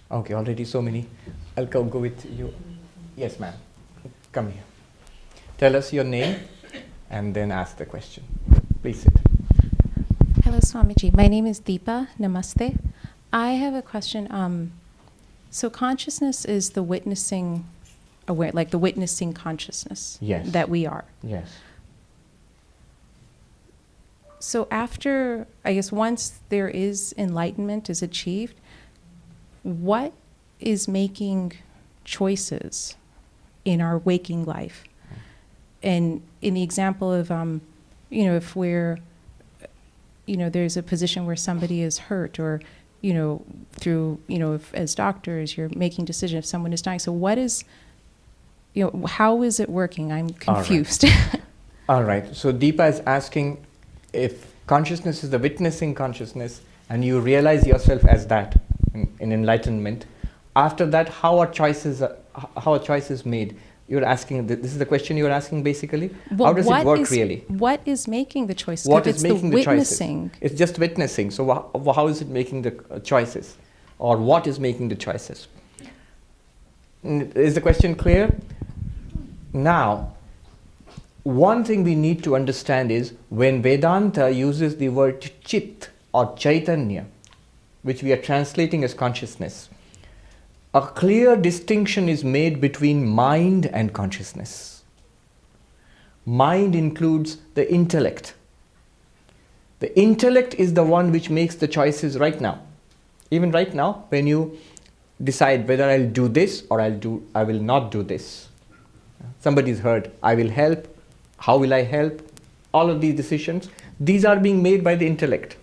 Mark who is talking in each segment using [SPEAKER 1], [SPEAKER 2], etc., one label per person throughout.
[SPEAKER 1] Okay, already so many. I'll go with you. Yes, ma'am. Come here. Tell us your name and then ask the question. Please sit.
[SPEAKER 2] Hello, Swamiji. My name is Deepa. Namaste. I have a question. So consciousness is the witnessing aware, like the witnessing consciousness that we are.
[SPEAKER 1] Yes.
[SPEAKER 2] So after, I guess, once there is enlightenment is achieved, what is making choices in our waking life? And in the example of, if we're, there's a position where somebody is hurt, or, through, if, as doctors, you're making decisions if someone is dying. So what is, how is it working? I'm confused.
[SPEAKER 1] All right. So Deepa is asking if consciousness is the witnessing consciousness and you realize yourself as that in enlightenment, after that, how are choices made? You're asking, this is the question you're asking basically?
[SPEAKER 2] Well,
[SPEAKER 1] how does it work really?
[SPEAKER 2] What is making the choices?
[SPEAKER 1] What is making the
[SPEAKER 2] witnessing.
[SPEAKER 1] choices? It's just witnessing. So how is it making the choices? Or what is making the choices? Is the question clear? Now, one thing we need to understand is when Vedanta uses the word chit or chaitanya, which we are translating as consciousness, a clear distinction is made between mind and consciousness. Mind includes the intellect. The intellect is the one which makes the choices right now. Even right now, when you decide whether I'll do this or I will not do this. Somebody's hurt, I will help. How will I help? All of these decisions, these are being made by the intellect.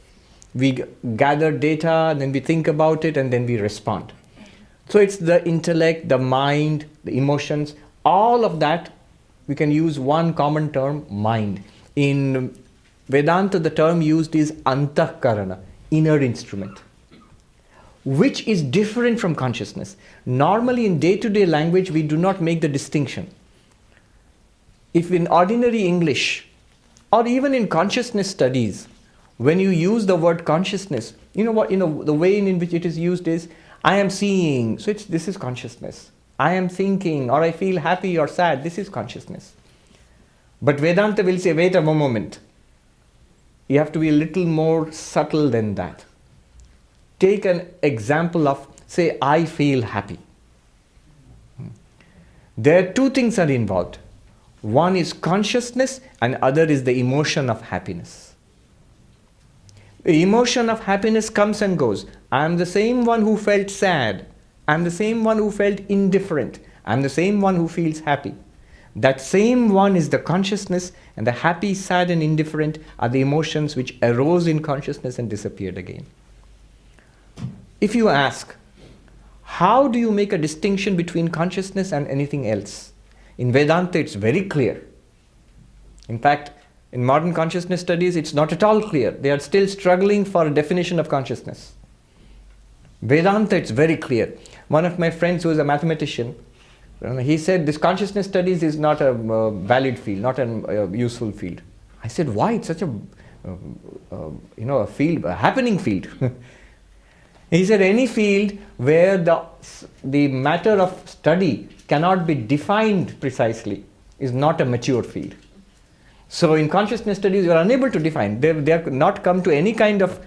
[SPEAKER 1] We gather data, then we think about it, and then we respond. So it's the intellect, the mind, the emotions, all of that, we can use one common term, mind. In Vedanta, the term used is antakarana, inner instrument, which is different from consciousness. Normally in day-to-day language, we do not make the distinction. If in ordinary English, or even in consciousness studies, when you use the word consciousness, the way in which it is used is, I am seeing, so this is consciousness. I am thinking, or I feel happy or sad, this is consciousness. But Vedanta will say, wait a moment. You have to be a little more subtle than that. Take an example of, say, I feel happy. There are two things are involved. One is consciousness and other is the emotion of happiness. The emotion of happiness comes and goes. I am the same one who felt sad. I am the same one who felt indifferent. I am the same one who feels happy. That same one is the consciousness, and the happy, sad and indifferent are the emotions which arose in consciousness and disappeared again. If you ask, how do you make a distinction between consciousness and anything else? In Vedanta, it's very clear. In fact, in modern consciousness studies, it's not at all clear. They are still struggling for a definition of consciousness. Vedanta, it's very clear. One of my friends who is a mathematician, he said this consciousness studies is not a valid field, not a useful field. I said, why? It's such a field, a happening field. He said any field where the matter of study cannot be defined precisely is not a mature field. So in consciousness studies, you are unable to define. They have not come to any kind of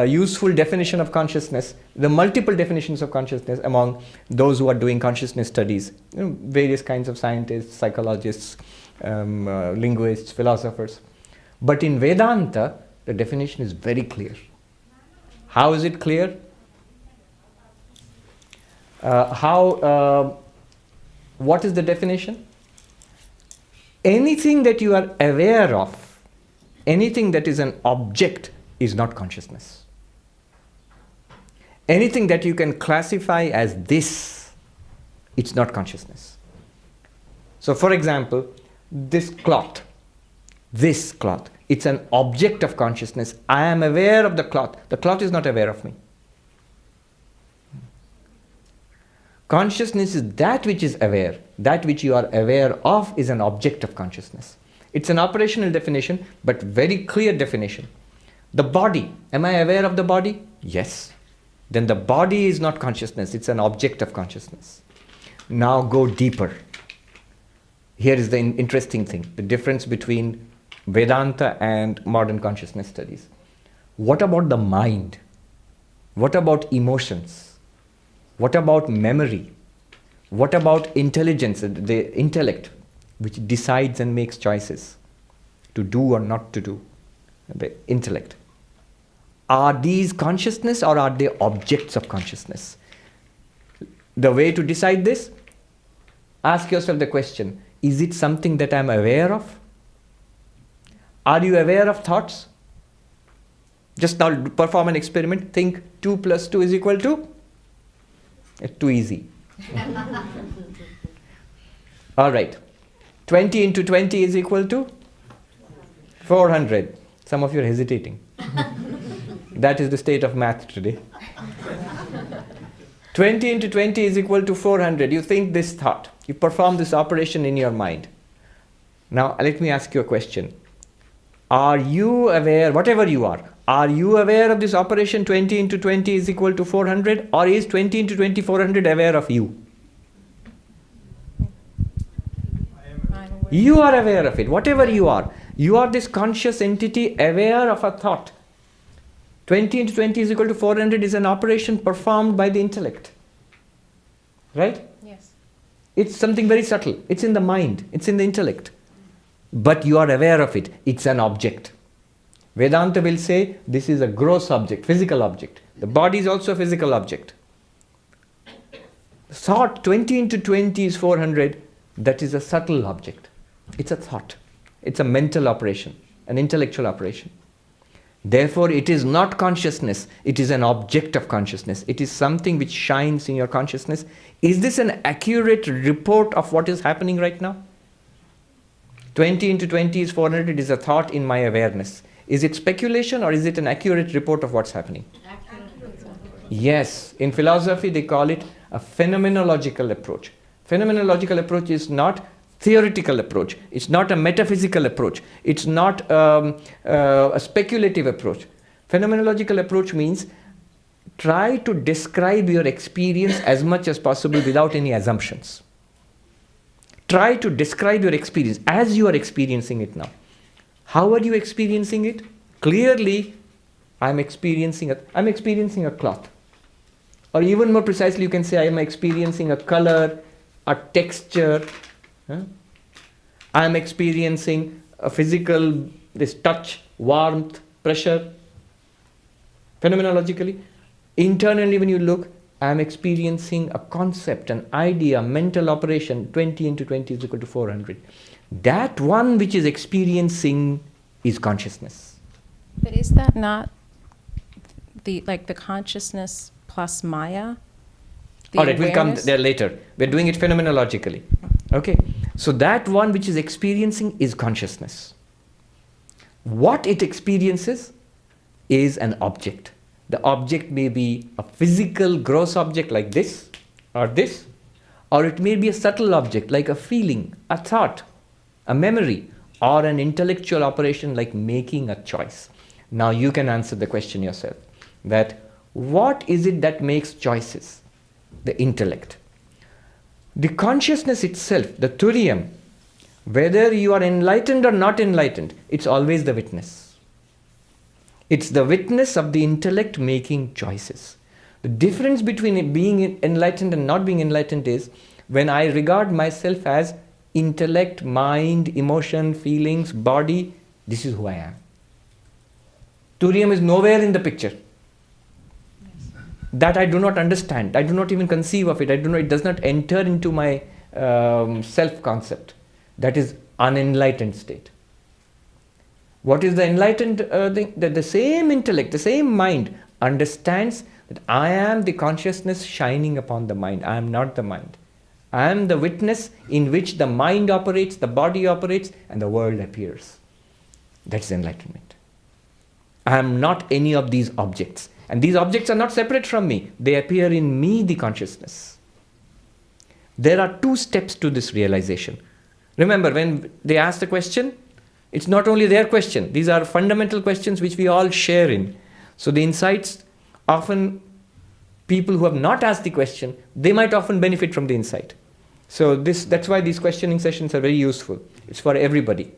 [SPEAKER 1] useful definition of consciousness, the multiple definitions of consciousness among those who are doing consciousness studies, various kinds of scientists, psychologists, linguists, philosophers. But in Vedanta, the definition is very clear. How is it clear? What is the definition? Anything that you are aware of, anything that is an object is not consciousness. Anything that you can classify as this, it's not consciousness. So for example, this cloth, it's an object of consciousness. I am aware of the cloth is not aware of me. Consciousness is that which is aware. That which you are aware of is an object of consciousness. It's an operational definition, but very clear definition. The body, am I aware of the body? Yes. then the body is not consciousness, it's an object of consciousness. Now go deeper. Here is the interesting thing, the difference between Vedanta and modern consciousness studies. What about the mind? What about emotions? What about memory? What about intelligence, the intellect, which decides and makes choices to do or not to do? The intellect. Are these consciousness or are they objects of consciousness? The way to decide this, ask yourself the question, is it something that I'm aware of? Are you aware of thoughts? Just now perform an experiment. Think 2 plus 2 is equal to? It's too easy. All right. 20 into 20 is equal to? 400. Some of you are hesitating. That is the state of math today. 20 into 20 is equal to 400. You think this thought. You perform this operation in your mind. Now, let me ask you a question. Are you aware, whatever you are you aware of this operation 20 into 20 is equal to 400? Or is 20 into 20 400 aware of you? You are aware of it. Whatever you are this conscious entity aware of a thought. 20 into 20 is equal to 400 is an operation performed by the intellect. Right?
[SPEAKER 2] Yes.
[SPEAKER 1] It's something very subtle. It's in the mind. It's in the intellect. But you are aware of it. It's an object. Vedanta will say this is a gross object, physical object. The body is also a physical object. Thought 20 into 20 is 400. That is a subtle object. It's a thought. It's a mental operation, an intellectual operation. Therefore, it is not consciousness. It is an object of consciousness. It is something which shines in your consciousness. Is this an accurate report of what is happening right now? 20 into 20 is 400. It is a thought in my awareness. Is it speculation or is it an accurate report of what's happening? Yes. In philosophy, they call it a phenomenological approach. Phenomenological approach is not theoretical approach. It's not a metaphysical approach. It's not a speculative approach. Phenomenological approach means try to describe your experience as much as possible without any assumptions. Try to describe your experience as you are experiencing it now. How are you experiencing it? Clearly, I'm experiencing a cloth. Or even more precisely, you can say I am experiencing a color, a texture. I am experiencing a physical, this touch, warmth, pressure. Phenomenologically. Internally, when you look, I am experiencing a concept, an idea, mental operation. 20 into 20 is equal to 400. That one which is experiencing is consciousness.
[SPEAKER 2] But is that not the consciousness plus Maya?
[SPEAKER 1] All right, we'll come there later. We're doing it phenomenologically. Okay, so that one which is experiencing is consciousness. What it experiences is an object. The object may be a physical, gross object like this, or it may be a subtle object like a feeling, a thought, a memory, or an intellectual operation like making a choice. Now you can answer the question yourself, that what is it that makes choices? The intellect. The consciousness itself, the Turiya, whether you are enlightened or not enlightened, it's always the witness. It's the witness of the intellect making choices. The difference between being enlightened and not being enlightened is when I regard myself as intellect, mind, emotion, feelings, body, this is who I am. Turiya is nowhere in the picture. That I do not understand. I do not even conceive of it. It does not enter into my self-concept. That is unenlightened state. What is the enlightened thing? That the same intellect, the same mind understands that I am the consciousness shining upon the mind. I am not the mind. I am the witness in which the mind operates, the body operates, and the world appears. That's enlightenment. I am not any of these objects. And these objects are not separate from me. They appear in me, the consciousness. There are 2 steps to this realization. Remember, when they ask the question, it's not only their question. These are fundamental questions which we all share in. So the insights often people who have not asked the question, they might often benefit from the insight. So that's why these questioning sessions are very useful. It's for everybody.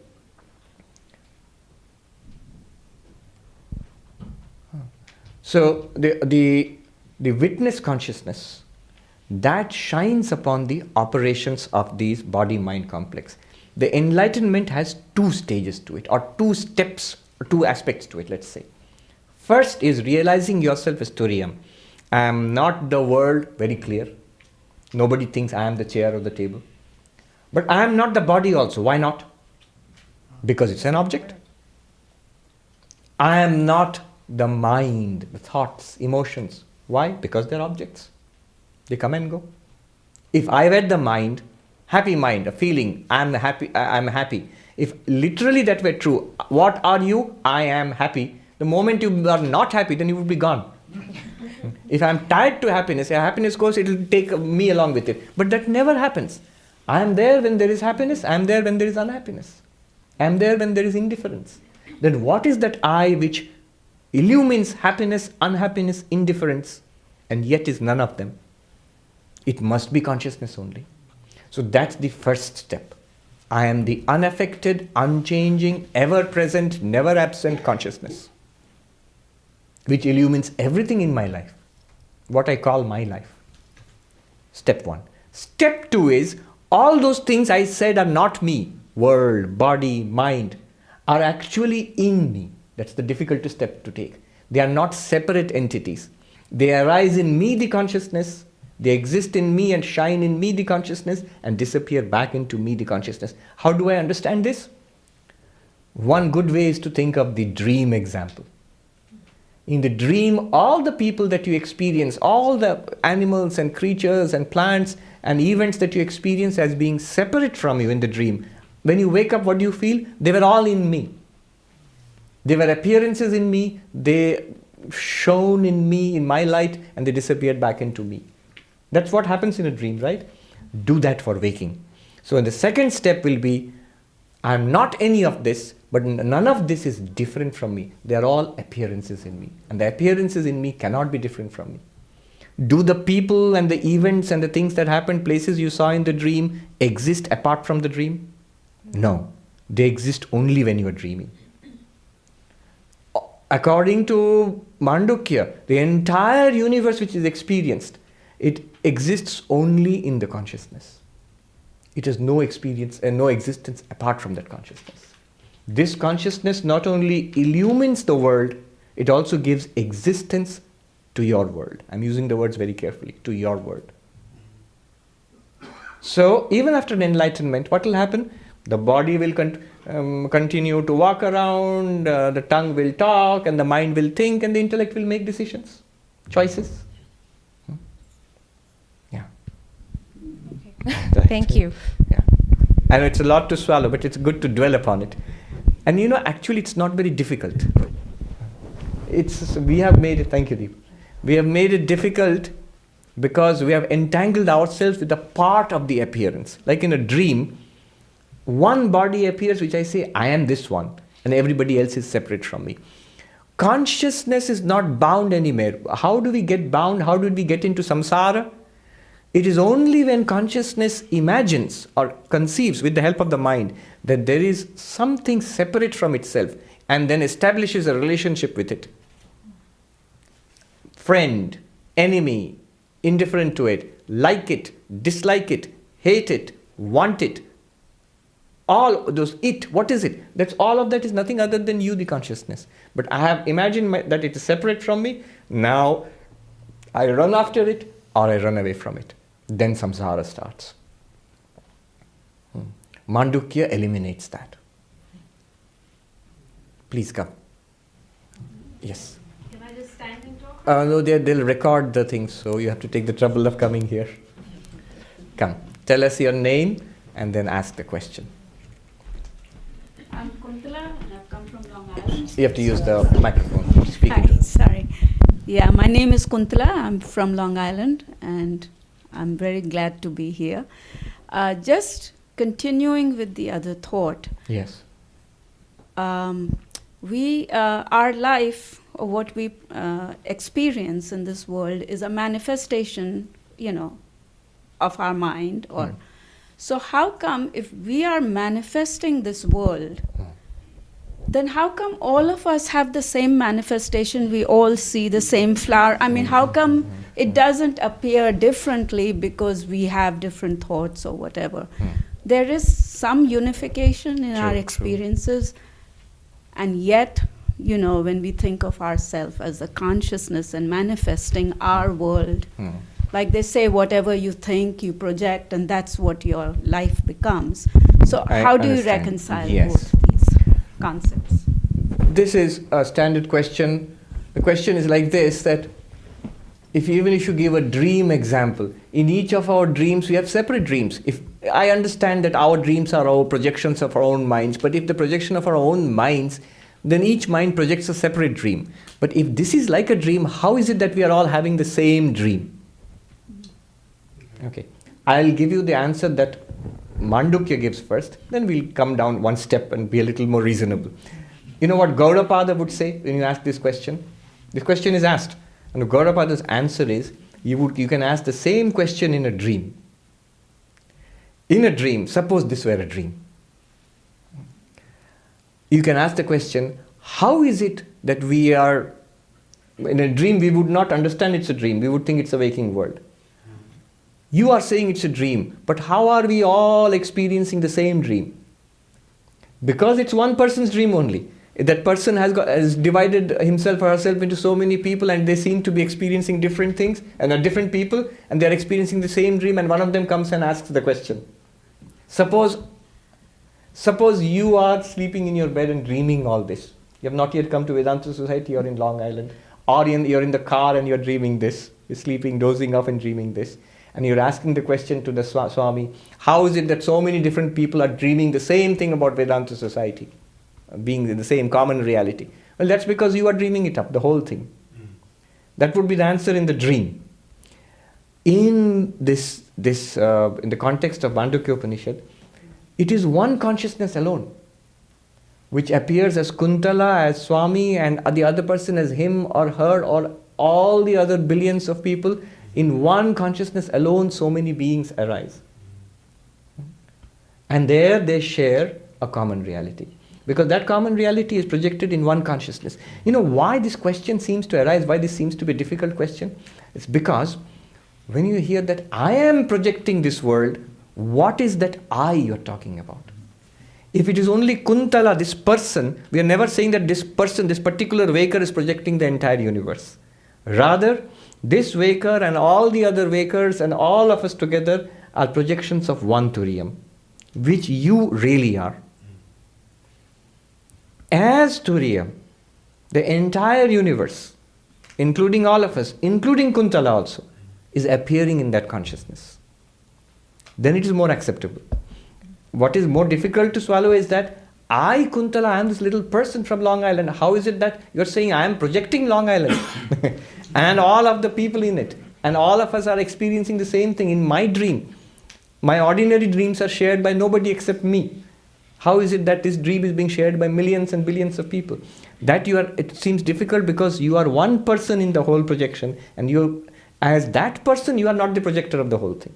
[SPEAKER 1] So the witness consciousness, that shines upon the operations of these body-mind complex. The enlightenment has two stages to it, or two steps, or two aspects to it, let's say. First is realizing yourself as Turiya. I am not the world, very clear. Nobody thinks I am the chair or the table. But I am not the body also. Why not? Because it's an object. I am not the mind, the thoughts, emotions. Why? Because they're objects. They come and go. If I were the mind, happy mind, a feeling, I'm happy. If literally that were true, what are you? I am happy. The moment you are not happy, then you would be gone. If I'm tied to happiness, a happiness goes, it will take me along with it. But that never happens. I am there when there is happiness, I am there when there is unhappiness. I am there when there is indifference. Then what is that I which illumines happiness, unhappiness, indifference, and yet is none of them? It must be consciousness only. So that's the first step. I am the unaffected, unchanging, ever-present, never-absent consciousness, which illumines everything in my life, what I call my life. Step one. Step two is, all those things I said are not me, world, body, mind, are actually in me. That's the difficult step to take. They are not separate entities. They arise in me, the consciousness. They exist in me and shine in me, the consciousness, and disappear back into me, the consciousness. How do I understand this? One good way is to think of the dream example. In the dream, all the people that you experience, all the animals and creatures and plants and events that you experience as being separate from you in the dream, when you wake up, what do you feel? They were all in me. They were appearances in me, they shone in me, in my light, and they disappeared back into me. That's what happens in a dream, right? Do that for waking. So the second step will be, I am not any of this, but none of this is different from me. They are all appearances in me. And the appearances in me cannot be different from me. Do the people and the events and the things that happened, places you saw in the dream, exist apart from the dream? No. They exist only when you are dreaming. According to Mandukya, the entire universe which is experienced, it exists only in the consciousness. It has no experience and no existence apart from that consciousness. This consciousness not only illumines the world, it also gives existence to your world. I'm using the words very carefully, to your world. So even after enlightenment, what will happen? The body will continue to walk around, the tongue will talk, and the mind will think, and the intellect will make decisions, choices. Yeah.
[SPEAKER 2] Okay. Thank you.
[SPEAKER 1] Yeah. I know it's a lot to swallow, but it's good to dwell upon it. And actually it's not very difficult. We have made it, thank you Deep. We have made it difficult because we have entangled ourselves with a part of the appearance. Like in a dream, one body appears which I say, I am this one, and everybody else is separate from me. Consciousness is not bound anymore. How do we get bound? How did we get into samsara? It is only when consciousness imagines or conceives with the help of the mind that there is something separate from itself and then establishes a relationship with it. Friend, enemy, indifferent to it, like it, dislike it, hate it, want it. All those what is it? That's all of that is nothing other than you, the consciousness. But I have imagined that it is separate from me. Now I run after it or I run away from it. Then samsara starts. Mandukya eliminates that. Please come. Yes.
[SPEAKER 3] Can I just stand and talk?
[SPEAKER 1] No, they'll record the things, so you have to take the trouble of coming here. Come. Tell us your name and then ask the question.
[SPEAKER 3] I'm Kuntala and I've come from Long Island.
[SPEAKER 1] You have to use the microphone. Speak
[SPEAKER 3] Hi,
[SPEAKER 1] into it.
[SPEAKER 3] sorry. Yeah, my name is Kuntala. I'm from Long Island and I'm very glad to be here. Just continuing with the other thought.
[SPEAKER 1] Yes.
[SPEAKER 3] our life, or what we experience in this world, is a manifestation, of our mind. Or so how come if we are manifesting this world, then how come all of us have the same manifestation? We all see the same flower. I mean, how come it doesn't appear differently because we have different thoughts or whatever? There is some unification in our experiences, and yet, when we think of ourselves as a consciousness and manifesting our world, like they say, whatever you think, you project, and that's what your life becomes. So how do you reconcile both these concepts?
[SPEAKER 1] This is a standard question. The question is like this, that even if you give a dream example, in each of our dreams we have separate dreams. If I understand that our dreams are our projections of our own minds, but if the projection of our own minds, then each mind projects a separate dream. But if this is like a dream, how is it that we are all having the same dream? Okay, I'll give you the answer that Mandukya gives first, then we'll come down one step and be a little more reasonable. You know what Gaudapada would say when you ask this question? This question is asked, and Gaudapada's answer is, you can ask the same question in a dream. In a dream, suppose this were a dream. You can ask the question, how is it that we are, in a dream we would not understand it's a dream, we would think it's a waking world. You are saying it's a dream, but how are we all experiencing the same dream? Because it's one person's dream only. That person has divided himself or herself into so many people, and they seem to be experiencing different things, and are different people, and they are experiencing the same dream, and one of them comes and asks the question. Suppose you are sleeping in your bed and dreaming all this. You have not yet come to Vedanta Society or in Long Island, or you're in the car and you're dreaming this. You're sleeping, dozing off and dreaming this. And you're asking the question to the Swami, how is it that so many different people are dreaming the same thing about Vedanta Society, being in the same common reality? Well, that's because you are dreaming it up, the whole thing. That would be the answer in the dream. In this in the context of Mandukya Upanishad, it is one consciousness alone, which appears as Kuntala, as Swami, and the other person as him or her, or all the other billions of people. In one consciousness alone, so many beings arise. And there they share a common reality. Because that common reality is projected in one consciousness. You know why this question seems to arise, why this seems to be a difficult question? It's because when you hear that I am projecting this world, what is that I you're talking about? If it is only Kuntala, this person, we are never saying that this person, this particular waker is projecting the entire universe. Rather, this waker and all the other wakers and all of us together are projections of one Turiyam, which you really are. As Turiya, the entire universe, including all of us, including Kuntala also, is appearing in that consciousness. Then it is more acceptable. What is more difficult to swallow is that I, Kuntala, I am this little person from Long Island. How is it that you're saying I am projecting Long Island and all of the people in it, and all of us are experiencing the same thing in my dream? My ordinary dreams are shared by nobody except me. How is it that this dream is being shared by millions and billions of people? It seems difficult because you are one person in the whole projection, and you, as that person, you are not the projector of the whole thing.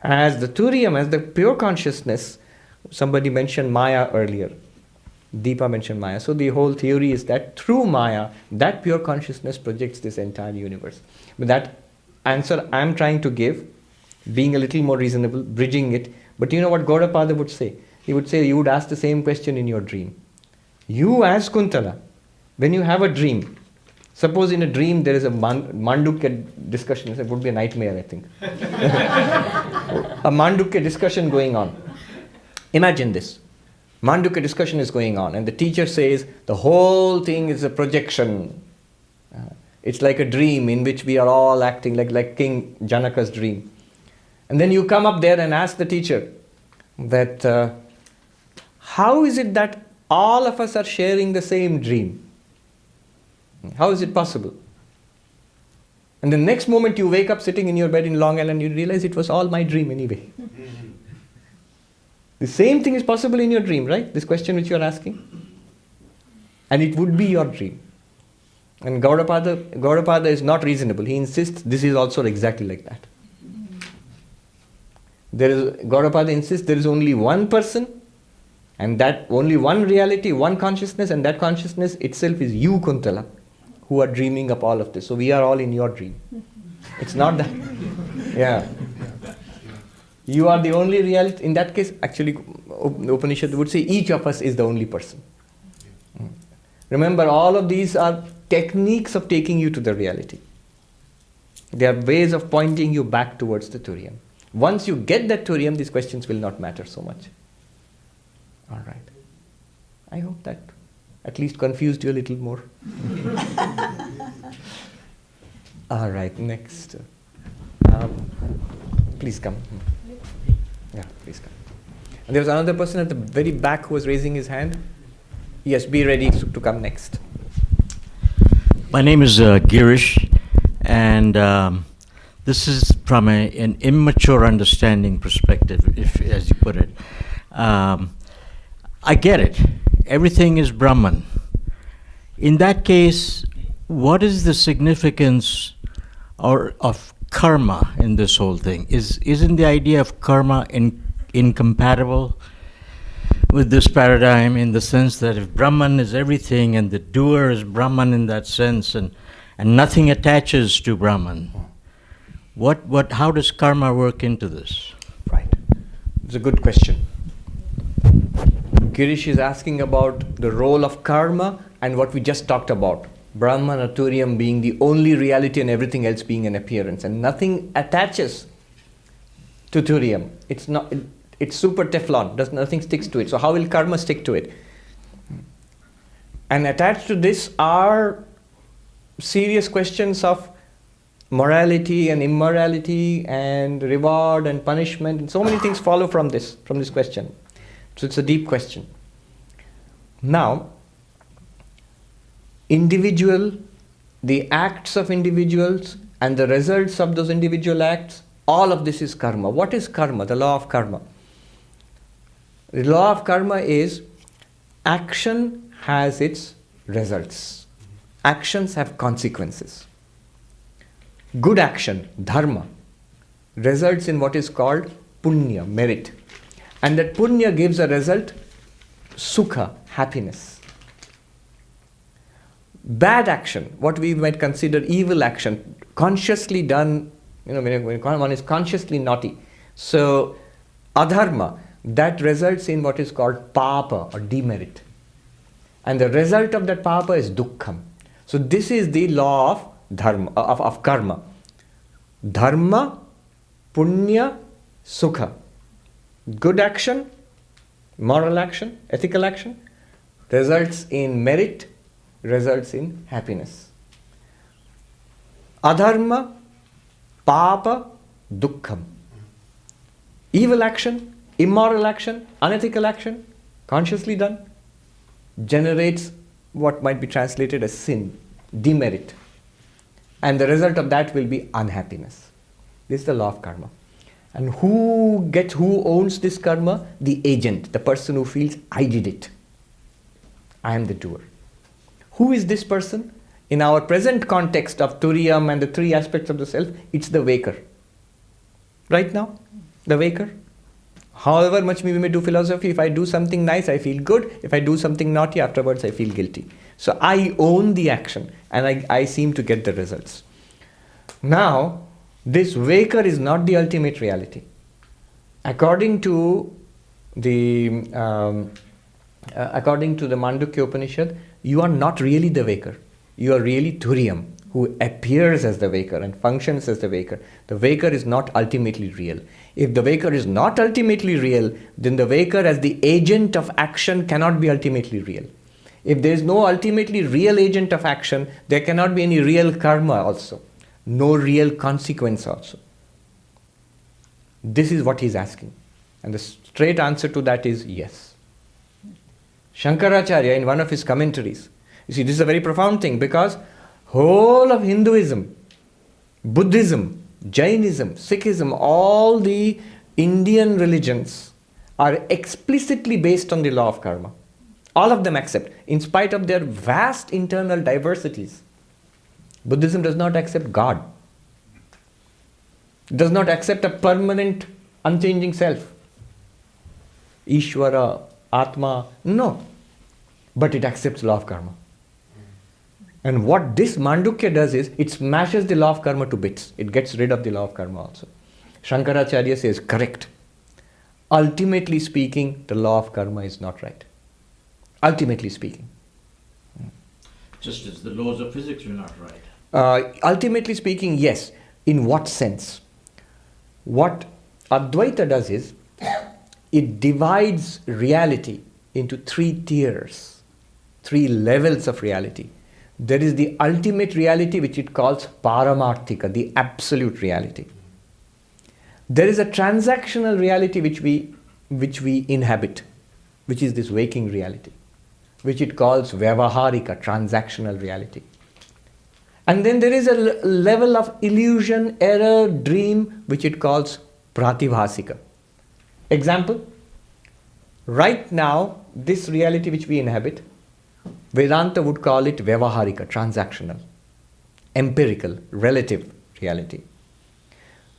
[SPEAKER 1] As the Turiyam, as the pure consciousness, somebody mentioned Maya earlier. Deepa mentioned Maya. So the whole theory is that through Maya, that pure consciousness projects this entire universe. But that answer I'm trying to give, being a little more reasonable, bridging it. But you know what Gaudapada would say? He would say you would ask the same question in your dream. You as Kuntala, when you have a dream, suppose in a dream there is a Mandukya discussion. It would be a nightmare, I think. A Mandukya discussion going on. Imagine this. Mandukya discussion is going on, and the teacher says the whole thing is a projection. It's like a dream in which we are all acting like King Janaka's dream. And then you come up there and ask the teacher that how is it that all of us are sharing the same dream? How is it possible? And the next moment you wake up sitting in your bed in Long Island, you realize it was all my dream anyway. The same thing is possible in your dream, right? This question which you are asking. And it would be your dream. And Gaudapada is not reasonable. He insists this is also exactly like that. Gaudapada insists there is only one person, and that only one reality, one consciousness, and that consciousness itself is you, Kuntala, who are dreaming up all of this. So we are all in your dream. It's not that. Yeah. You are the only reality. In that case, actually, the Upanishad would say each of us is the only person. Remember, all of these are techniques of taking you to the reality. They are ways of pointing you back towards the Turiyam. Once you get that Turiyam, these questions will not matter so much. All right. I hope that at least confused you a little more. All right, next. Please come. Yeah, please come. And there was another person at the very back who was raising his hand. Yes, be ready to come next.
[SPEAKER 4] My name is Girish, and this is from an immature understanding perspective, as you put it. I get it. Everything is Brahman. In that case, what is the significance of karma in this whole thing? Isn't the idea of karma incompatible with this paradigm, in the sense that if Brahman is everything and the doer is Brahman in that sense, and nothing attaches to Brahman, how does karma work into this?
[SPEAKER 1] Right. It's a good question. Girish is asking about the role of karma and what we just talked about. Brahman or Turiyam being the only reality and everything else being an appearance, and nothing attaches to Turiyam. It's super Teflon, nothing sticks to it. So how will karma stick to it? And attached to this are serious questions of morality and immorality and reward and punishment, and so many things follow from this question. So it's a deep question. Now, the acts of individuals and the results of those individual acts, all of this is karma. What is karma? The law of karma. The law of karma is action has its results. Actions have consequences. Good action, dharma, results in what is called punya, merit. And that punya gives a result, sukha, happiness. Bad action, what we might consider evil action, consciously done, when one is consciously naughty. So, adharma, that results in what is called papa or demerit. And the result of that papa is dukkham. So this is the law of dharma, of karma. Dharma, punya, sukha. Good action, moral action, ethical action, results in merit, results in happiness. Adharma, papa, dukkham. Evil action, immoral action, unethical action, consciously done, generates what might be translated as sin, demerit. And the result of that will be unhappiness. This is the law of karma. And who owns this karma? The agent, the person who feels, I did it. I am the doer. Who is this person? In our present context of Turiyam and the three aspects of the self, it's the waker. Right now, the waker. However much we may do philosophy, if I do something nice, I feel good. If I do something naughty, afterwards I feel guilty. So I own the action and I seem to get the results. Now, this waker is not the ultimate reality. According to the Mandukya Upanishad, you are not really the waker. You are really Turiyam, who appears as the waker and functions as the waker. The waker is not ultimately real. If the waker is not ultimately real, then the waker as the agent of action cannot be ultimately real. If there is no ultimately real agent of action, there cannot be any real karma also. No real consequence also. This is what he is asking. And the straight answer to that is yes. Shankaracharya, in one of his commentaries, you see, this is a very profound thing, because whole of Hinduism, Buddhism, Jainism, Sikhism, all the Indian religions are explicitly based on the law of karma. All of them accept, in spite of their vast internal diversities. Buddhism does not accept God. It does not accept a permanent, unchanging self. Ishvara, Atma, no. But it accepts law of karma. And what this Mandukya does is, it smashes the law of karma to bits. It gets rid of the law of karma also. Shankaracharya says, correct. Ultimately speaking, the law of karma is not right. Ultimately speaking.
[SPEAKER 4] Just as the laws of physics are not right.
[SPEAKER 1] Ultimately speaking, yes. In what sense? What Advaita does is, it divides reality into 3 tiers, 3 levels of reality. There is the ultimate reality, which it calls Paramarthika, the absolute reality. There is a transactional reality which we inhabit, which is this waking reality, which it calls Vyavaharika, transactional reality. And then there is a level of illusion, error, dream, which it calls Pratibhasika. Example, right now, this reality which we inhabit, Vedanta would call it Vyavaharika, transactional, empirical, relative reality.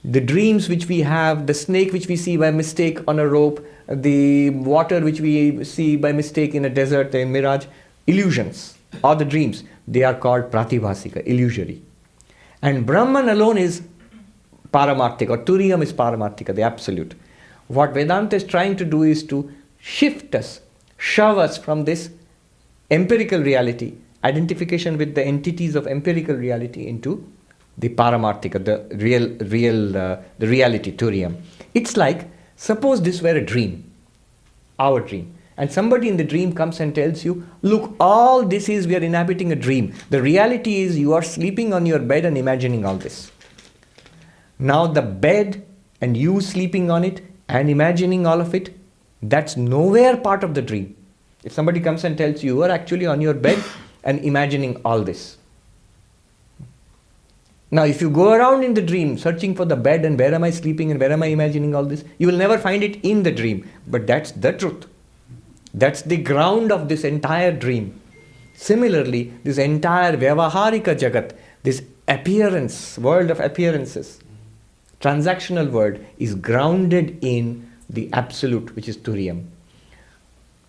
[SPEAKER 1] The dreams which we have, the snake which we see by mistake on a rope, the water which we see by mistake in a desert, in mirage, illusions, or the dreams, they are called Pratibhasika, illusory. And Brahman alone is Paramarthika, or Turiyam is Paramarthika, the absolute. What Vedanta is trying to do is to shift us, shove us from this empirical reality, identification with the entities of empirical reality, into the Paramarthika, the reality, Turiyam. It's like, suppose this were a dream, our dream, and somebody in the dream comes and tells you, look, all this is, we are inhabiting a dream. The reality is you are sleeping on your bed and imagining all this. Now the bed and you sleeping on it and imagining all of it, that's nowhere part of the dream. If somebody comes and tells you, you are actually on your bed and imagining all this. Now if you go around in the dream searching for the bed and where am I sleeping and where am I imagining all this, you will never find it in the dream. But that's the truth. That's the ground of this entire dream. Similarly, this entire Vyavaharika Jagat, this appearance, world of appearances, transactional world, is grounded in the absolute, which is Turiyam.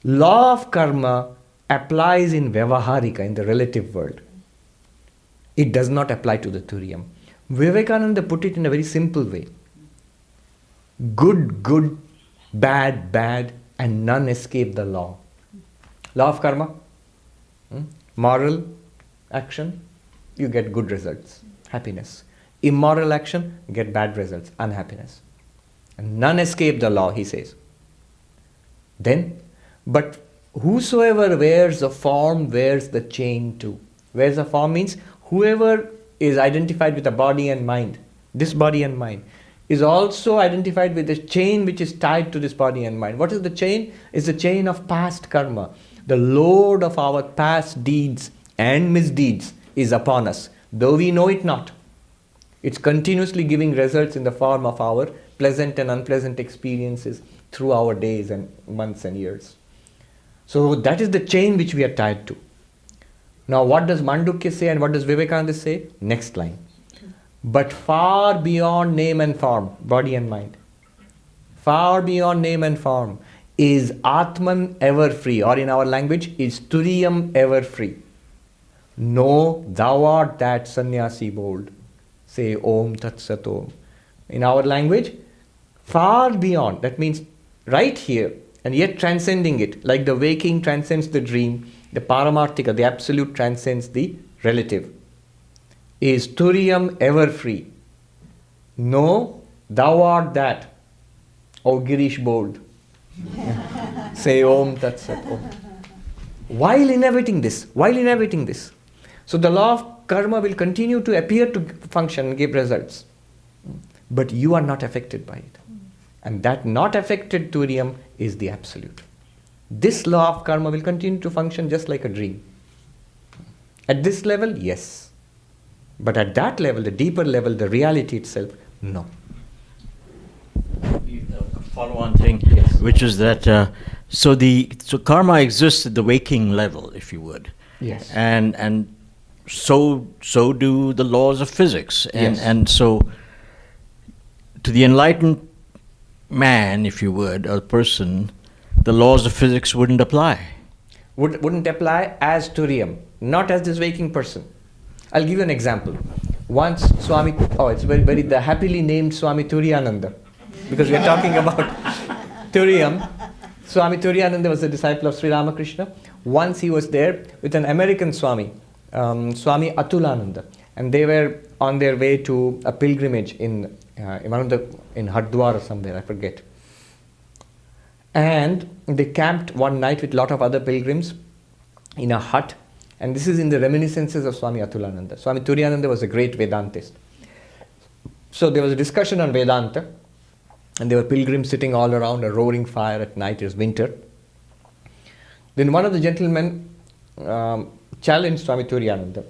[SPEAKER 1] Law of karma applies in Vyavaharika, in the relative world. It does not apply to the Turiyam. Vivekananda put it in a very simple way. Good, good, bad, bad, and none escape the law. Law of karma, moral action, you get good results, happiness. Immoral action, you get bad results, unhappiness. And none escape the law, he says. Then, but whosoever wears a form wears the chain too. Wears a form means whoever is identified with a body and mind, this body and mind, is also identified with the chain which is tied to this body and mind. What is the chain? It's the chain of past karma. The load of our past deeds and misdeeds is upon us, though we know it not. It's continuously giving results in the form of our pleasant and unpleasant experiences through our days and months and years. So that is the chain which we are tied to. Now what does Mandukya say and what does Vivekananda say? Next line. But far beyond name and form, body and mind, far beyond name and form, is Atman ever free, or in our language, is Turiyam ever free. No, thou art that sannyasi bold. Say Om Tat Sat Om. In our language, far beyond, that means right here, and yet transcending it, like the waking transcends the dream, the Paramarthika, the absolute, transcends the relative. Is Turiyam ever free? No, thou art that. O Girish bold. Say Om Tat Sat Om. While inhabiting this, so the law of karma will continue to appear to function and give results. But you are not affected by it. And that not affected Turiyam is the absolute. This law of karma will continue to function just like a dream. At this level, yes. But at that level, the deeper level, the reality itself, no.
[SPEAKER 4] A follow-on thing,
[SPEAKER 1] Yes.
[SPEAKER 4] which is that so karma exists at the waking level, if you would,
[SPEAKER 1] Yes.
[SPEAKER 4] and so do the laws of physics,
[SPEAKER 1] Yes.
[SPEAKER 4] and so to the enlightened man, if you would, or person, the laws of physics wouldn't apply.
[SPEAKER 1] Wouldn't apply as Turiya, not as this waking person. I'll give you an example. Once Swami, it's very the happily named Swami Turiyananda, because we are talking about Turiya. Swami Turiyananda was a disciple of Sri Ramakrishna. Once he was there with an American Swami, Swami Atulananda, and they were on their way to a pilgrimage in Hardwar or somewhere, I forget. And they camped one night with a lot of other pilgrims in a hut. And this is in the reminiscences of Swami Atulananda. Swami Turiyananda was a great Vedantist. So there was a discussion on Vedanta, and there were pilgrims sitting all around a roaring fire at night. It was winter. Then one of the gentlemen challenged Swami Turiyananda.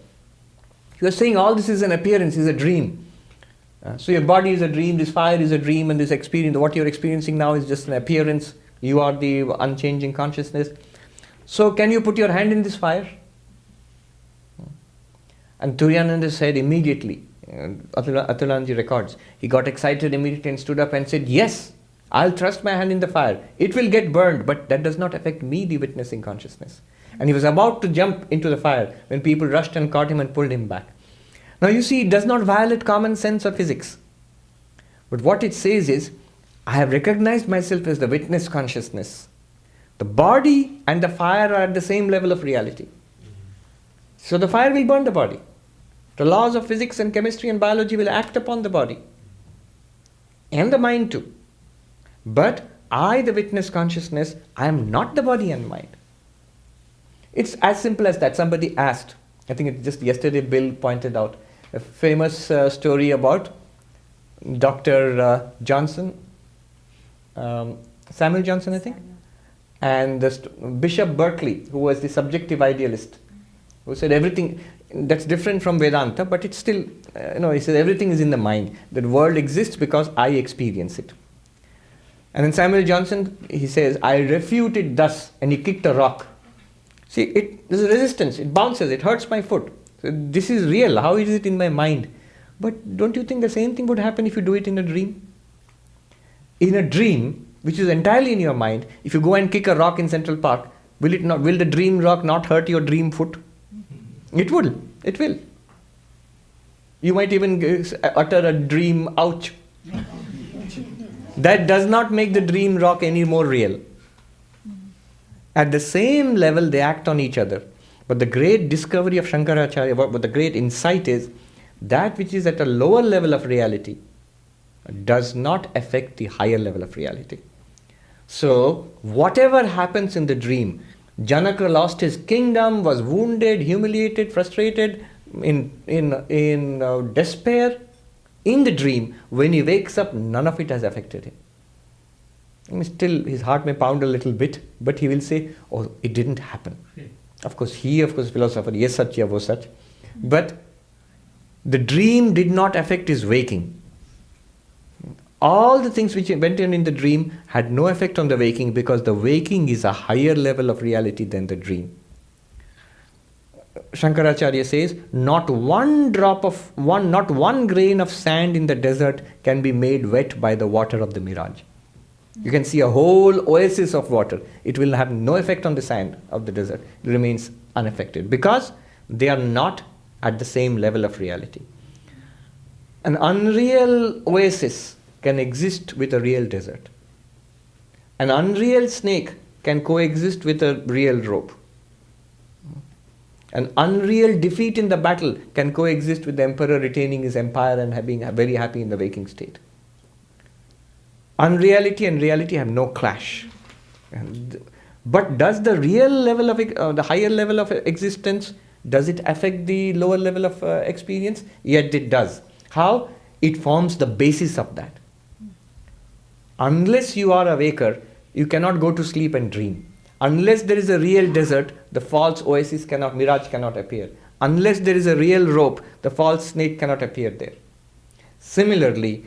[SPEAKER 1] He was saying all this is an appearance, is a dream. So your body is a dream, this fire is a dream, and this experience, what you're experiencing now is just an appearance. You are the unchanging consciousness. So can you put your hand in this fire? And Turiyananda said immediately, Atulanji records, he got excited immediately and stood up and said, yes, I'll thrust my hand in the fire. It will get burned, but that does not affect me, the witnessing consciousness. And he was about to jump into the fire when people rushed and caught him and pulled him back. Now you see, it does not violate common sense or physics. But what it says is, I have recognized myself as the witness consciousness. The body and the fire are at the same level of reality. So the fire will burn the body. The laws of physics and chemistry and biology will act upon the body. And the mind too. But I, the witness consciousness, I am not the body and mind. It's as simple as that. Somebody asked, I think it just yesterday Bill pointed out, a famous story about Dr. Johnson, Samuel Johnson, I think, and Bishop Berkeley, who was the subjective idealist, who said everything that's different from Vedanta, but it's still, he said everything is in the mind. The world exists because I experience it. And then Samuel Johnson, he says, I refute it thus, and he kicked a rock. See, there's a resistance, it bounces, it hurts my foot. So this is real, how is it in my mind? But don't you think the same thing would happen if you do it in a dream? In a dream, which is entirely in your mind, if you go and kick a rock in Central Park, will the dream rock not hurt your dream foot? It will. You might even utter a dream ouch. That does not make the dream rock any more real. At the same level, they act on each other. But the great discovery of Shankaracharya, what the great insight is, that which is at a lower level of reality does not affect the higher level of reality. So, whatever happens in the dream, Janaka lost his kingdom, was wounded, humiliated, frustrated, in despair. In the dream, when he wakes up, none of it has affected him. I mean, still, his heart may pound a little bit, but he will say, oh, it didn't happen. Of course, philosopher, yes, satya, wo sach. But the dream did not affect his waking. All the things which went on in the dream had no effect on the waking, because the waking is a higher level of reality than the dream. Shankaracharya says, not one grain of sand in the desert can be made wet by the water of the mirage. You can see a whole oasis of water. It will have no effect on the sand of the desert. It remains unaffected because they are not at the same level of reality. An unreal oasis can exist with a real desert. An unreal snake can coexist with a real rope. An unreal defeat in the battle can coexist with the emperor retaining his empire and being very happy in the waking state. Unreality and reality have no clash. But does the real level of the higher level of existence, does it affect the lower level of experience? Yet it does. How? It forms the basis of that. Unless you are a waker, you cannot go to sleep and dream. Unless there is a real desert, the false oasis mirage cannot appear. Unless there is a real rope, the false snake cannot appear there. Similarly,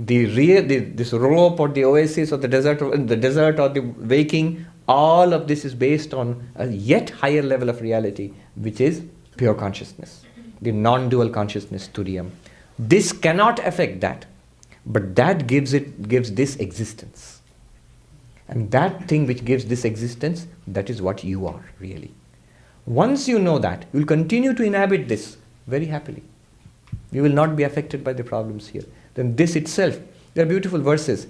[SPEAKER 1] This rope or the oasis or the desert or the waking, all of this is based on a yet higher level of reality, which is pure consciousness, the non-dual consciousness, Turiya. This cannot affect that, but that gives this existence. And that thing which gives this existence, that is what you are, really. Once you know that, you will continue to inhabit this very happily. You will not be affected by the problems here. Then this itself, there are beautiful verses.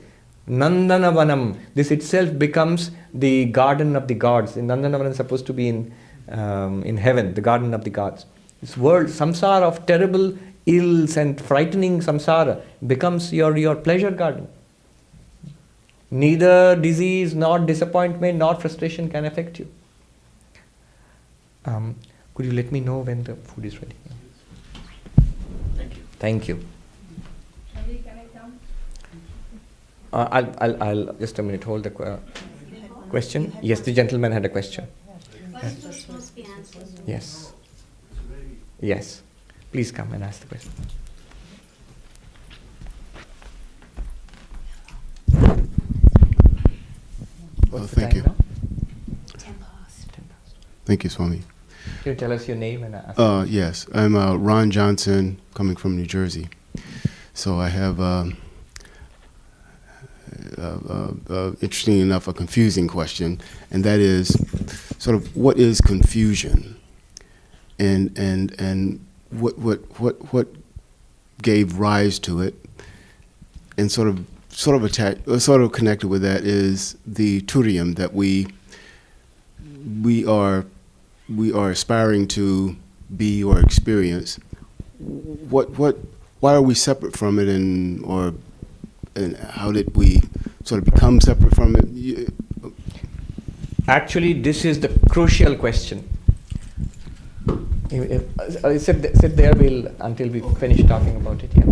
[SPEAKER 1] Nandanavanam, this itself becomes the garden of the gods. In Nandanavanam is supposed to be in heaven, the garden of the gods. This world, samsara of terrible ills and frightening samsara, becomes your pleasure garden. Neither disease, nor disappointment, nor frustration can affect you. Could you let me know when the food is ready?
[SPEAKER 4] Thank you.
[SPEAKER 1] Thank you. I'll just a minute. Hold the question. Yes, the gentleman had a question.
[SPEAKER 5] First was supposed to be answered.
[SPEAKER 1] Yes. Yes. Please come and ask the question.
[SPEAKER 6] Well,
[SPEAKER 1] What's the
[SPEAKER 6] thank
[SPEAKER 1] time
[SPEAKER 6] you.
[SPEAKER 1] now?
[SPEAKER 5] 10 past.
[SPEAKER 1] 10 past.
[SPEAKER 6] Thank you, Swami.
[SPEAKER 1] Can you tell us your name and ask?
[SPEAKER 6] Yes, I'm Ron Johnson, coming from New Jersey. So I have, interesting enough, a confusing question, and that is, sort of, what is confusion, and what gave rise to it, and sort of connected with that is the Turiya that we are aspiring to be or experience. Why are we separate from it, and how did we sort of become separate from it?
[SPEAKER 1] Actually, this is the crucial question. Sit there until we finish talking about it. Yeah.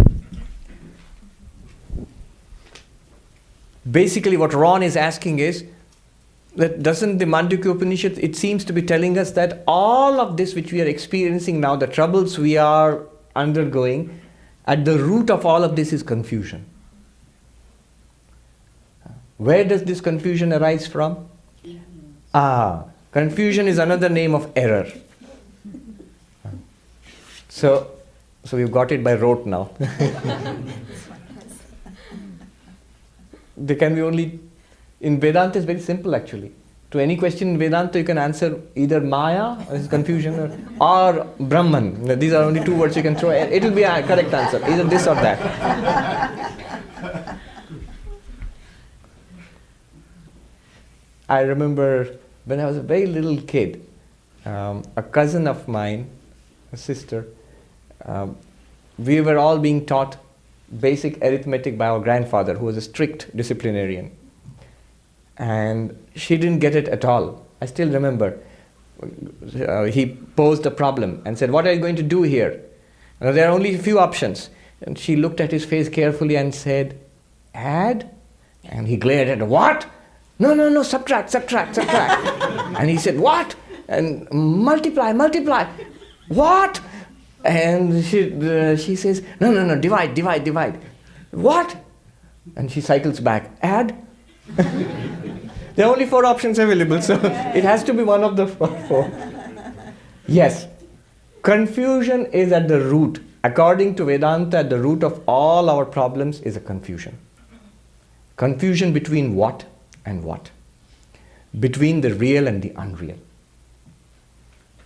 [SPEAKER 1] Basically, what Ron is asking is that doesn't the Mandukya Upanishad, it seems to be telling us that all of this which we are experiencing now, the troubles we are undergoing, at the root of all of this is confusion. Where does this confusion arise from? Confusion is another name of error. So we've got it by rote now. There can be only, in Vedanta it's very simple actually. To any question in Vedanta you can answer either Maya, as confusion, or Brahman. These are only two words you can throw. It will be a correct answer, either this or that. I remember when I was a very little kid, a cousin of mine, a sister, we were all being taught basic arithmetic by our grandfather, who was a strict disciplinarian. And she didn't get it at all. I still remember. He posed a problem and said, "What are you going to do here?" There are only a few options. And she looked at his face carefully and said, "Add?" And he glared at her, "What?" No, subtract. And he said, "What?" And multiply. "What?" And she says, no, divide. "What?" And she cycles back, "Add?" There are only 4 options available, so it has to be one of the 4. Yes, confusion is at the root. According to Vedanta, at the root of all our problems is a confusion. Confusion between what and what? Between the real and the unreal.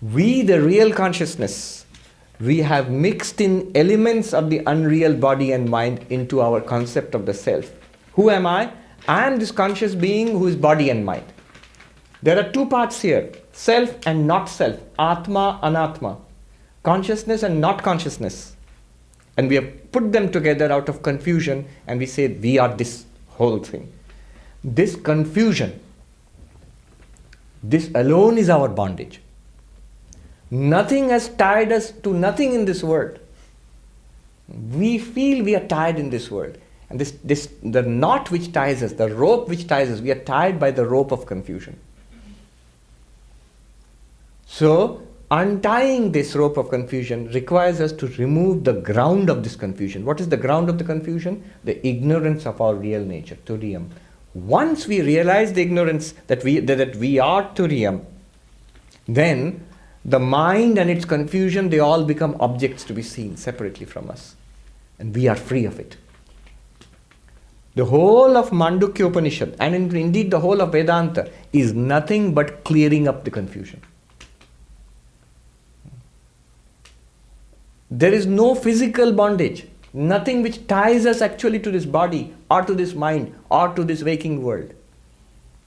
[SPEAKER 1] We, the real consciousness, we have mixed in elements of the unreal body and mind into our concept of the self. Who am I? I am this conscious being who is body and mind. There are 2 parts here, self and not self, Atma, Anatma, consciousness and not consciousness. And we have put them together out of confusion and we say we are this whole thing. This confusion, this alone is our bondage. Nothing has tied us to nothing in this world. We feel we are tied in this world. And the knot which ties us, the rope which ties us, we are tied by the rope of confusion. So, untying this rope of confusion requires us to remove the ground of this confusion. What is the ground of the confusion? The ignorance of our real nature, Turiyam. Once we realize the ignorance that we are Turiyam, then the mind and its confusion, they all become objects to be seen separately from us. And we are free of it. The whole of Mandukya Upanishad, and indeed the whole of Vedanta, is nothing but clearing up the confusion. There is no physical bondage, nothing which ties us actually to this body, or to this mind, or to this waking world.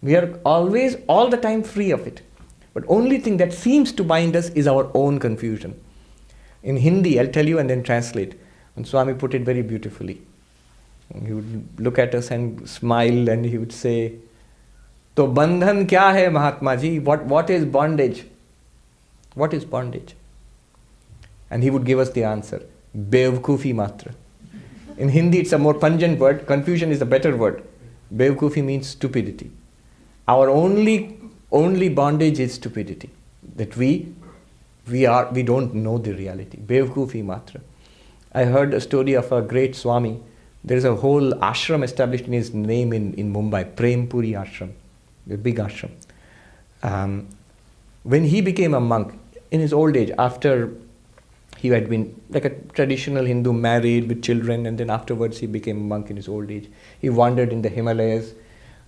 [SPEAKER 1] We are always, all the time free of it. But only thing that seems to bind us is our own confusion. In Hindi, I'll tell you and then translate. And Swami put it very beautifully. He would look at us and smile and he would say, "To bandhan kya hai, Mahatma ji? What is bondage? What is bondage?" And he would give us the answer, "Bevkufi matra." In Hindi, it's a more pungent word. Confusion is a better word. Bevkufi means stupidity. Our only bondage is stupidity. That we don't know the reality. Bevkufi matra. I heard a story of a great Swami. There is a whole ashram established in his name in Mumbai, Prempuri ashram, a big ashram. When he became a monk, in his old age, after he had been like a traditional Hindu, married with children, and then afterwards he became a monk in his old age. He wandered in the Himalayas,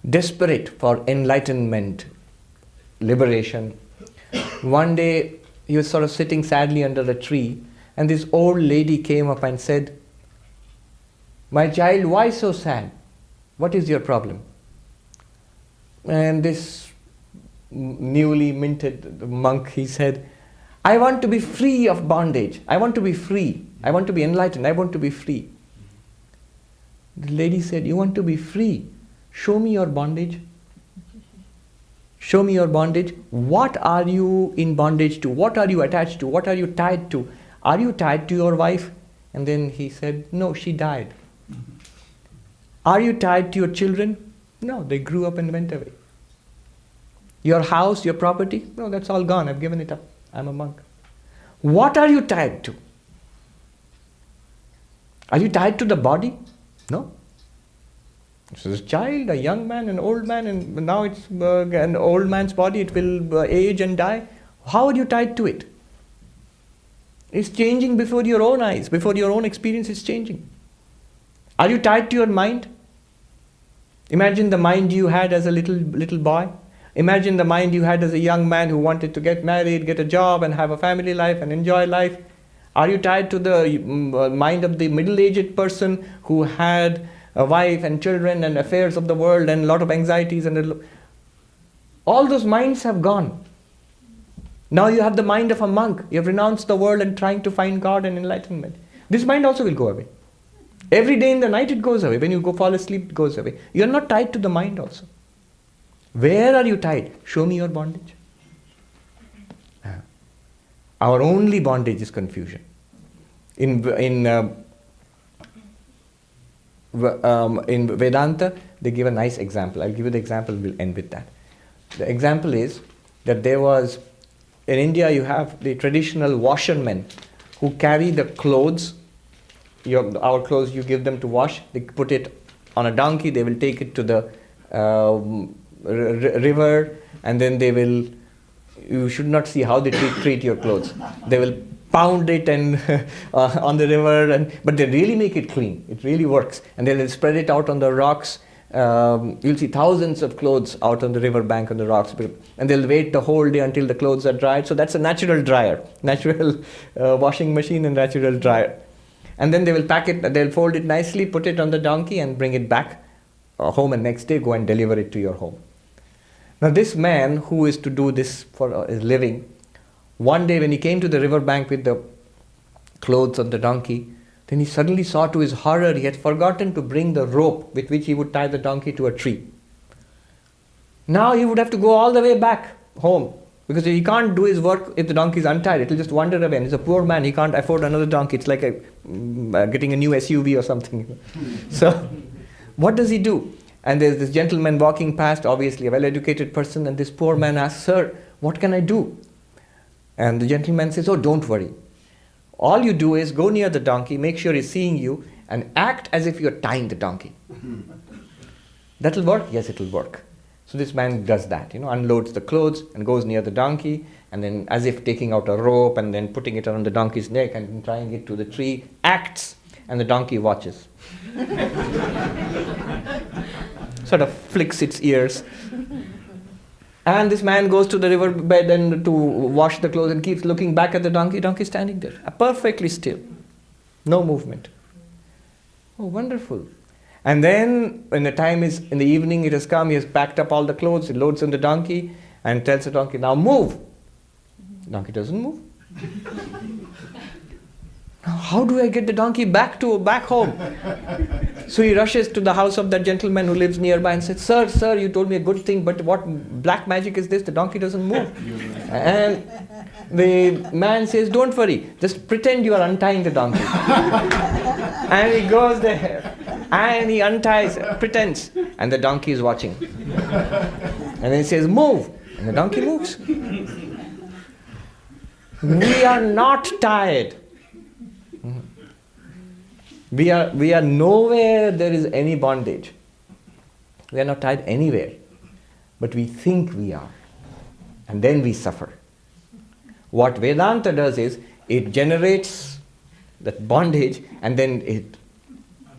[SPEAKER 1] desperate for enlightenment, liberation. One day he was sort of sitting sadly under a tree, and this old lady came up and said, "My child, why so sad? What is your problem?" And this newly minted monk, he said, "I want to be free of bondage. I want to be free. I want to be enlightened. I want to be free." The lady said, "You want to be free? Show me your bondage. Show me your bondage. What are you in bondage to? What are you attached to? What are you tied to? Are you tied to your wife?" And then he said, "No, she died." "Are you tied to your children?" "No, they grew up and went away." "Your house, your property?" "No, that's all gone. I've given it up. I'm a monk." "What are you tied to? Are you tied to the body?" "No." So this child, a young man, an old man, and now it's an old man's body, it will age and die. How are you tied to it? It's changing before your own eyes, before your own experience is changing. Are you tied to your mind? Imagine the mind you had as a little boy. Imagine the mind you had as a young man who wanted to get married, get a job, and have a family life and enjoy life. Are you tied to the mind of the middle-aged person who had a wife and children and affairs of the world and a lot of anxieties? All those minds have gone. Now you have the mind of a monk. You have renounced the world and trying to find God and enlightenment. This mind also will go away. Every day in the night it goes away. When you go fall asleep, it goes away. You are not tied to the mind also. Where are you tied? Show me your bondage. Our only bondage is confusion. In Vedanta, they give a nice example. I'll give you the example, we'll end with that. The example is that there was, in India you have the traditional washermen who carry the clothes, our clothes, you give them to wash, they put it on a donkey, they will take it to the river, and then you should not see how they treat your clothes. They will pound it and on the river, but they really make it clean. It really works. And then they'll spread it out on the rocks. You'll see thousands of clothes out on the river bank on the rocks. And they'll wait the whole day until the clothes are dried. So that's a natural dryer, natural washing machine and natural dryer. And then they will pack it, they'll fold it nicely, put it on the donkey and bring it back home, and next day go and deliver it to your home. Now this man who is to do this for his living, one day when he came to the river bank with the clothes on the donkey, then he suddenly saw to his horror he had forgotten to bring the rope with which he would tie the donkey to a tree. Now he would have to go all the way back home, because he can't do his work if the donkey is untied. It will just wander away. And he's a poor man. He can't afford another donkey. It's like getting a new SUV or something. So what does he do? And there's this gentleman walking past, obviously a well-educated person, and this poor man asks, "Sir, what can I do?" And the gentleman says, oh, don't worry. All you do is go near the donkey, make sure he's seeing you, and act as if you're tying the donkey. That'll work? Yes, it'll work. So this man does that, unloads the clothes and goes near the donkey, and then as if taking out a rope and then putting it around the donkey's neck and tying it to the tree, acts, and the donkey watches. Sort of flicks its ears. And this man goes to the riverbed and to wash the clothes and keeps looking back at the donkey. Donkey standing there, perfectly still. No movement. Oh, wonderful. And then when the time is in the evening, it has come, he has packed up all the clothes, he loads on the donkey and tells the donkey, now move. The donkey doesn't move. Now how do I get the donkey back home? So he rushes to the house of that gentleman who lives nearby and says, Sir, you told me a good thing, but what black magic is this? The donkey doesn't move. And the man says, don't worry, just pretend you are untying the donkey. And he goes there and he unties, pretends, and the donkey is watching. And then he says, move, and the donkey moves. We are not tied. We are nowhere there is any bondage. We are not tied anywhere. But we think we are. And then we suffer. What Vedanta does is, it generates that bondage and then it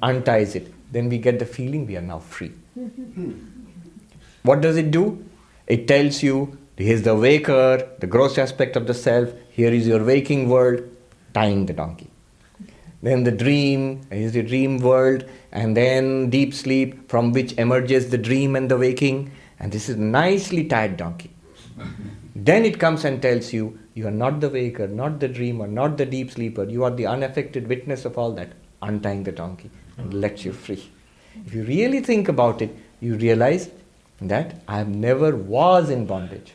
[SPEAKER 1] unties it. Then we get the feeling we are now free. What does it do? It tells you, here's the waker, the gross aspect of the self, here is your waking world, tying the donkey. Then the dream, is the dream world, and then deep sleep from which emerges the dream and the waking, and this is nicely tied donkey. Then it comes and tells you, you are not the waker, not the dreamer, not the deep sleeper, you are the unaffected witness of all that, untying the donkey, and lets you free. If you really think about it, you realize that I never was in bondage.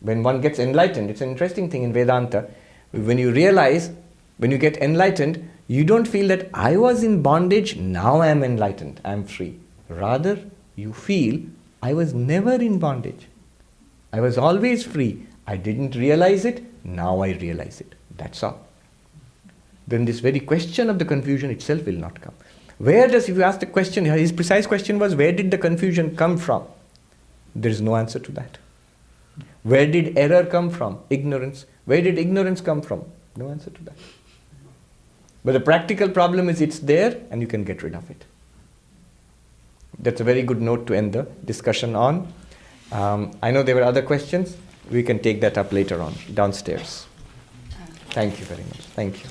[SPEAKER 1] When one gets enlightened, it's an interesting thing in Vedanta, when you realize, when you get enlightened, you don't feel that I was in bondage, now I am enlightened, I am free. Rather, you feel I was never in bondage. I was always free. I didn't realize it, now I realize it. That's all. Then this very question of the confusion itself will not come. If you ask the question, his precise question was, where did the confusion come from? There is no answer to that. Where did error come from? Ignorance. Where did ignorance come from? No answer to that. But the practical problem is it's there and you can get rid of it. That's a very good note to end the discussion on. I know there were other questions. We can take that up later on, downstairs. Thank you very much. Thank you.